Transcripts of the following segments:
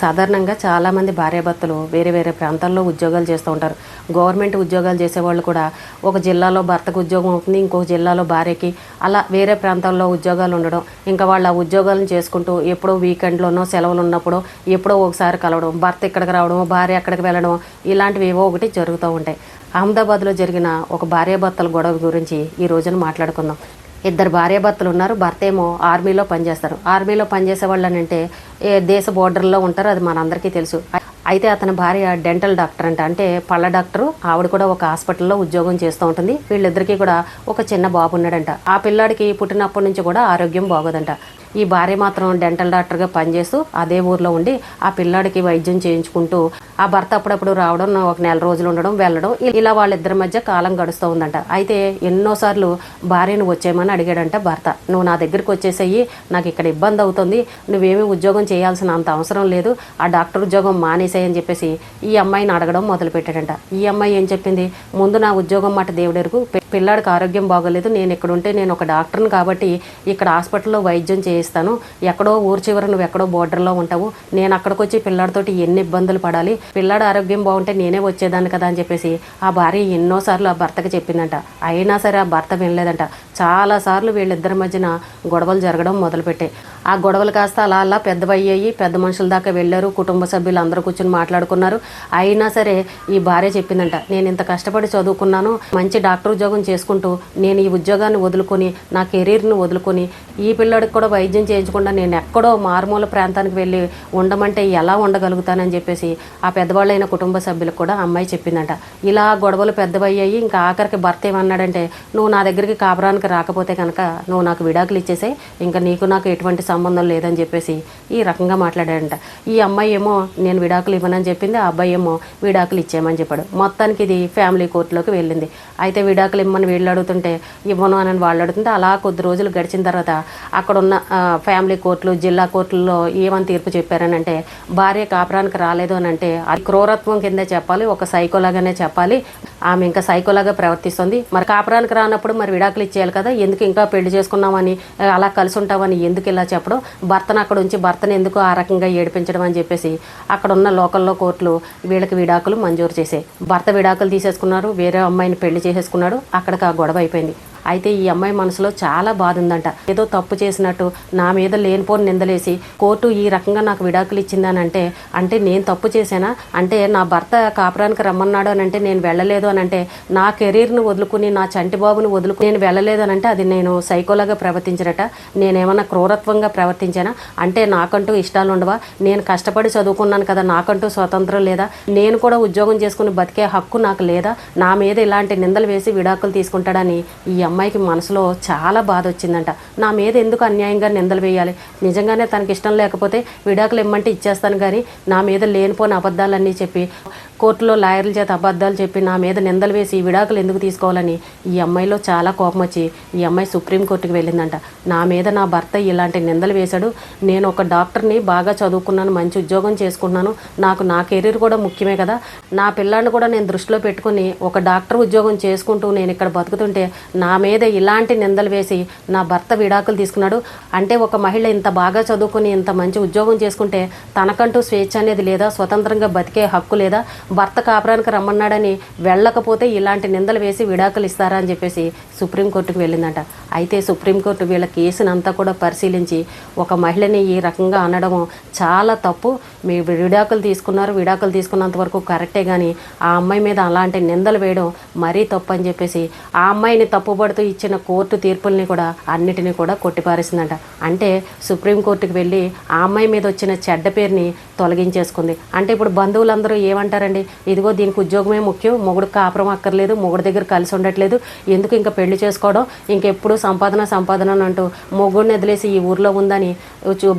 సాధారణంగా చాలామంది భార్యాభర్తలు వేరే వేరే ప్రాంతాల్లో ఉద్యోగాలు చేస్తూ ఉంటారు. గవర్నమెంట్ ఉద్యోగాలు చేసేవాళ్ళు కూడా ఒక జిల్లాలో భర్తకు ఉద్యోగం అవుతుంది, ఇంకొక జిల్లాలో భార్యకి, అలా వేరే ప్రాంతాల్లో ఉద్యోగాలు ఉండడం, ఇంకా వాళ్ళు ఆ ఉద్యోగాలను చేసుకుంటూ ఎప్పుడో వీకెండ్లోనో సెలవులు ఉన్నప్పుడు ఎప్పుడో ఒకసారి కలవడం, భర్త ఇక్కడికి రావడం, భార్య అక్కడికి వెళ్ళడం, ఇలాంటివి ఏవో ఒకటి జరుగుతూ ఉంటాయి. అహ్మదాబాద్లో జరిగిన ఒక భార్యాభర్తల గొడవ గురించి ఈ రోజున మాట్లాడుకుందాం. ఇద్దరు భార్యాభర్తలు ఉన్నారు. భర్త ఏమో ఆర్మీలో పనిచేస్తారు. ఆర్మీలో పనిచేసే వాళ్ళు అంటే దేశ బోర్డర్లో ఉంటారు, అది మనందరికీ తెలుసు. అయితే అతని భార్య డెంటల్ డాక్టర్ అంటే పళ్ళ డాక్టరు. ఆవిడ కూడా ఒక హాస్పిటల్లో ఉద్యోగం చేస్తూ ఉంటుంది. వీళ్ళిద్దరికీ కూడా ఒక చిన్న బాబు ఉన్నాడంట. ఆ పిల్లాడికి పుట్టినప్పటి నుంచి కూడా ఆరోగ్యం బాగోదంట. ఈ భార్య మాత్రం డెంటల్ డాక్టర్గా పనిచేస్తూ అదే ఊర్లో ఉండి ఆ పిల్లాడికి వైద్యం చేయించుకుంటూ, ఆ భర్త అప్పుడప్పుడు రావడం, ఒక నెల రోజులు ఉండడం, వెళ్ళడం, ఇలా వాళ్ళిద్దరి మధ్య కాలం గడుస్తూ ఉందంట. అయితే ఎన్నోసార్లు భార్యను వచ్చేయమని అడిగాడంట భర్త. నువ్వు నా దగ్గరికి వచ్చేసేయి, నాకు ఇక్కడ ఇబ్బంది అవుతుంది, నువ్వేమీ ఉద్యోగం చేయాల్సిన అంత అవసరం లేదు, ఆ డాక్టర్ ఉద్యోగం మానేసేయని చెప్పేసి ఈ అమ్మాయిని అడగడం మొదలుపెట్టాడంట. ఈ అమ్మాయి ఏం చెప్పింది, ముందు నా ఉద్యోగం మాట దేవుడెరుగు, పిల్లాడికి ఆరోగ్యం బాగోలేదు, నేను ఇక్కడ ఉంటే నేను ఒక డాక్టర్ని కాబట్టి ఇక్కడ హాస్పిటల్లో వైద్యం చేయిస్తాను, ఎక్కడో ఊరు చివర నువ్వు ఎక్కడో బోర్డర్లో ఉంటావు, నేను అక్కడికి వచ్చి పిల్లాడితోటి ఎన్ని ఇబ్బందులు పడాలి, పిల్లాడు ఆరోగ్యం బాగుంటే నేనే వచ్చేదాన్ని కదా అని చెప్పేసి ఆ భార్య ఎన్నోసార్లు ఆ భర్తకి చెప్పిందంట. అయినా సరే ఆ భర్త వినలేదంట. చాలాసార్లు వీళ్ళిద్దరి మధ్యన గొడవలు జరగడం మొదలుపెట్టాయి. ఆ గొడవలు కాస్త అలా అలా పెద్దవయ్యాయి, పెద్ద మనుషుల దాకా వెళ్ళారు, కుటుంబ సభ్యులు అందరూ కూర్చొని మాట్లాడుకున్నారు. అయినా సరే ఈ భార్య చెప్పిందంట, నేను ఇంత కష్టపడి చదువుకున్నాను, మంచి డాక్టర్ ఉద్యోగం చేసుకుంటూ నేను ఈ ఉద్యోగాన్ని వదులుకొని, నా కెరీర్ను వదులుకొని, ఈ పిల్లడికి కూడా వైద్యం చేయించకుండా నేను ఎక్కడో మారుమూల ప్రాంతానికి వెళ్ళి ఉండమంటే ఎలా ఉండగలుగుతానని చెప్పేసి ఆ పెద్దవాళ్ళైన కుటుంబ సభ్యులకు కూడా అమ్మాయి చెప్పిందంట. ఇలా గొడవలు పెద్దవయ్యాయి. ఇంకా ఆఖరికి భర్త ఏమన్నాడంటే, నువ్వు నా దగ్గరికి కాపురానికి రాకపోతే కనుక నువ్వు నాకు విడాకులు ఇచ్చేసే, ఇంకా నీకు నాకు ఎటువంటి సంబంధం లేదని చెప్పేసి ఈ రకంగా మాట్లాడాడంట. ఈ అమ్మాయి ఏమో నేను విడాకులు ఇవ్వనని చెప్పింది, ఆ అబ్బాయి ఏమో విడాకులు ఇచ్చేయమని చెప్పాడు. మొత్తానికి ఇది ఫ్యామిలీ కోర్టులోకి వెళ్ళింది. అయితే విడాకులు ఇవ్వమని వీళ్ళు అడుగుతుంటే ఇవ్వను అని వాళ్ళు అడుగుతుంటే అలా కొద్ది రోజులు గడిచిన తర్వాత అక్కడున్న ఫ్యామిలీ కోర్టులు, జిల్లా కోర్టుల్లో ఏమని తీర్పు చెప్పారనంటే, భార్య కాపురానికి రాలేదు అని అంటే అది క్రూరత్వం కిందే చెప్పాలి, ఒక సైకోలాగానే చెప్పాలి, ఆమె ఇంకా సైకోలాగా ప్రవర్తిస్తుంది, మరి కాపురానికి రానప్పుడు మరి విడాకులు ఇచ్చేయాలి కదా, ఎందుకు ఇంకా పెళ్లి చేసుకున్నామని అలా కలిసి ఉంటామని ఎందుకు ఇలా చెప్పడం, భర్తను అక్కడ ఉంచి భర్తను ఎందుకు ఆ రకంగా ఏడిపించడం అని చెప్పేసి అక్కడ ఉన్న లోకల్లో కోర్టులు వీళ్ళకి విడాకులు మంజూరు చేసాయి. భర్త విడాకులు తీసేసుకున్నారు, వేరే అమ్మాయిని పెళ్లి చేసేసుకున్నాడు. అక్కడికి ఆ గొడవ అయిపోయింది. అయితే ఈ అమ్మాయి మనసులో చాలా బాధ ఉందంట. ఏదో తప్పు చేసినట్టు నా మీద లేనిపోని నిందలేసి కోర్టు ఈ రకంగా నాకు విడాకులు ఇచ్చిందని అంటే నేను తప్పు చేశానా, అంటే నా భర్త కాపురానికి రమ్మన్నాడు అని అంటే నేను వెళ్ళలేదు అని అంటే, నా కెరీర్ను వదులుకుని, నా చంటి బాబుని వదులుకుని నేను వెళ్ళలేదు అని అంటే అది నేను సైకోలాగా ప్రవర్తించరట, నేనేమన్నా క్రూరత్వంగా ప్రవర్తించానా, అంటే నాకంటూ ఇష్టాలు ఉండవా, నేను కష్టపడి చదువుకున్నాను కదా, నాకంటూ స్వతంత్రం లేదా, నేను కూడా ఉద్యోగం చేసుకుని బతికే హక్కు నాకు లేదా, నా మీద ఇలాంటి నిందలు వేసి విడాకులు తీసుకుంటాడని ఈ అమ్మాయికి మనసులో చాలా బాధ వచ్చిందంట. నా మీద ఎందుకు అన్యాయంగా నిందలు వేయాలి, నిజంగానే తనకి ఇష్టం లేకపోతే విడాకులు ఇమ్మంటే ఇచ్చేస్తాను, కానీ నా మీద లేనిపోని అబద్ధాలన్నీ చెప్పి కోర్టులో లాయర్ల చేత అబద్ధాలు చెప్పి నా మీద నిందలు వేసి విడాకులు ఎందుకు తీసుకోవాలని ఈ అమ్మాయిలో చాలా కోపం వచ్చి ఈ అమ్మాయి సుప్రీంకోర్టుకి వెళ్ళిందంట. నా మీద నా భర్త ఇలాంటి నిందలు వేశాడు, నేను ఒక డాక్టర్ని, బాగా చదువుకున్నాను, మంచి ఉద్యోగం చేసుకున్నాను, నాకు నా కెరీర్ కూడా ముఖ్యమే కదా, నా పిల్లాన్ని కూడా నేను దృష్టిలో పెట్టుకుని ఒక డాక్టర్ ఉద్యోగం చేసుకుంటూ నేను ఇక్కడ బతుకుతుంటే నా మీద ఇలాంటి నిందలు వేసి నా భర్త విడాకులు తీసుకున్నాడు అంటే, ఒక మహిళ ఇంత బాగా చదువుకుని ఇంత మంచి ఉద్యోగం చేసుకుంటే తనకంటూ స్వేచ్ఛ అనేది లేదా, స్వతంత్రంగా బతికే హక్కు లేదా, భర్త కాపురానికి రమ్మన్నాడని వెళ్ళకపోతే ఇలాంటి నిందలు వేసి విడాకులు ఇస్తారా అని చెప్పేసి సుప్రీంకోర్టుకు వెళ్ళిందంట. అయితే సుప్రీంకోర్టు వీళ్ళ కేసునంతా కూడా పరిశీలించి ఒక మహిళని ఈ రకంగా అనడము చాలా తప్పు, మీ విడాకులు తీసుకున్నారు, విడాకులు తీసుకున్నంత వరకు కరెక్టే, కానీ ఆ అమ్మాయి మీద అలాంటి నిందలు వేయడం మరీ తప్పు అని చెప్పేసి ఆ అమ్మాయిని తప్పుపడుతూ ఇచ్చిన కోర్టు తీర్పుల్ని కూడా అన్నిటినీ కూడా కొట్టిపారేసిందంట. అంటే సుప్రీంకోర్టుకి వెళ్ళి ఆ అమ్మాయి మీద వచ్చిన చెడ్డ పేరుని తొలగించేసుకుంది. అంటే ఇప్పుడు బంధువులందరూ ఏమంటారండి, ఇదిగో దీనికి ఉద్యోగమే ముఖ్యం, మొగుడు కాపురం అక్కర్లేదు, మొగుడు దగ్గర కలిసి ఉండట్లేదు, ఎందుకు ఇంకా పెళ్లి చేసుకోవడం, ఇంకెప్పుడు సంపాదన అంటూ మొగుడిని వదిలేసి ఈ ఊర్లో ఉందని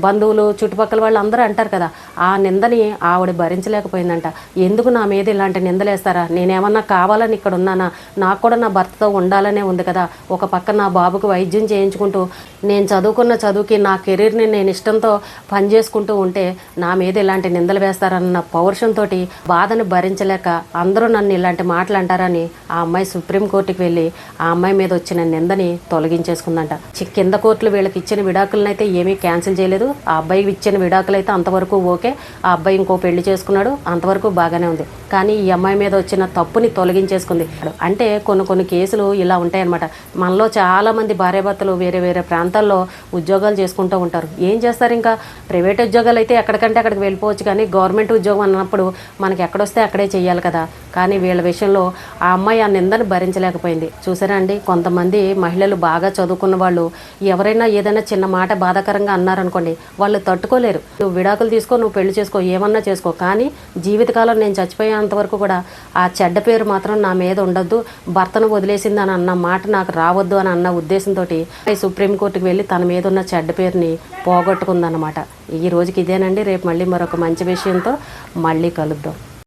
బంధువులు చుట్టుపక్కల వాళ్ళు అందరూ అంటారు కదా, ఆ నిందని ఆవిడ భరించలేకపోయిందంట. ఎందుకు నా మీద ఇలాంటి నిందలేస్తారా, నేనేమన్నా కావాలని ఇక్కడ ఉన్నానా, నాకు కూడా నా భర్తతో ఉండాలనే ఉంది కదా, ఒక పక్క నా బాబుకు వైద్యం చేయించుకుంటూ నేను చదువుకున్న చదువుకి నా కెరీర్ని నేను ఇష్టంతో పనిచేసుకుంటూ ఉంటే నా మీద ఇలాంటి నిందలు వేస్తారన్న పౌరుషంతో బాధను భరించలేక అందరూ నన్ను ఇలాంటి మాటలు అంటారని ఆ అమ్మాయి సుప్రీంకోర్టుకి వెళ్ళి ఆ అమ్మాయి మీద వచ్చిన నిందని తొలగించేసుకుందంట. కింద కోర్టులు వీళ్ళకి ఇచ్చిన విడాకులను అయితే ఏమీ క్యాన్సిల్ చేయలేదు, ఆ అబ్బాయికి ఇచ్చిన విడాకులు అయితే అంతవరకు ఓకే, వరకే ఆ అబ్బాయి ఇంకో పెళ్లి చేసుకున్నాడు, అంతవరకు బాగానే ఉంది. కానీ ఈ అమ్మాయి మీద వచ్చిన తప్పుని తొలగించేసుకుంది. అంటే కొన్ని కేసులు ఇలా ఉంటాయన్నమాట. మనలో చాలామంది భార్యాభర్తలు వేరే వేరే ప్రాంతాల్లో ఉద్యోగాలు చేసుకుంటూ ఉంటారు. ఏం చేస్తారు, ఇంకా ప్రైవేట్ ఉద్యోగాలు అయితే ఎక్కడికంటే అక్కడికి వెళ్ళిపోవచ్చు, కానీ గవర్నమెంట్ ఉద్యోగం అన్నప్పుడు మనకి ఎక్కడొస్తే అక్కడే చెయ్యాలి కదా. కానీ వీళ్ళ విషయంలో ఆ అమ్మాయి ఆ నిందని భరించలేకపోయింది. చూసారా అండి, కొంతమంది మహిళలు బాగా చదువుకున్న వాళ్ళు ఎవరైనా ఏదైనా చిన్న మాట బాధాకరంగా అన్నారనుకోండి, వాళ్ళు తట్టుకోలేరు. నువ్వు విడాకులు తీసుకో, నువ్వు పెళ్లి చేసుకో, ఏమన్నా చేసుకో, కానీ జీవితకాలం నేను చచ్చిపోయేంత వరకు కూడా ఆ చెడ్డ పేరు మాత్రం నా మీద ఉండొద్దు, భర్తను వదిలేసింది అని అన్న మాట నాకు రావద్దు అని అన్న ఉద్దేశంతో సుప్రీంకోర్టుకు వెళ్ళి తన మీద ఉన్న చెడ్డ పేరుని పోగొట్టుకుందన్నమాట. ఈ రోజుకి ఇదేనండి. రేపు మళ్ళీ మరొక మంచి విషయంతో మళ్ళీ కలుద్దాం.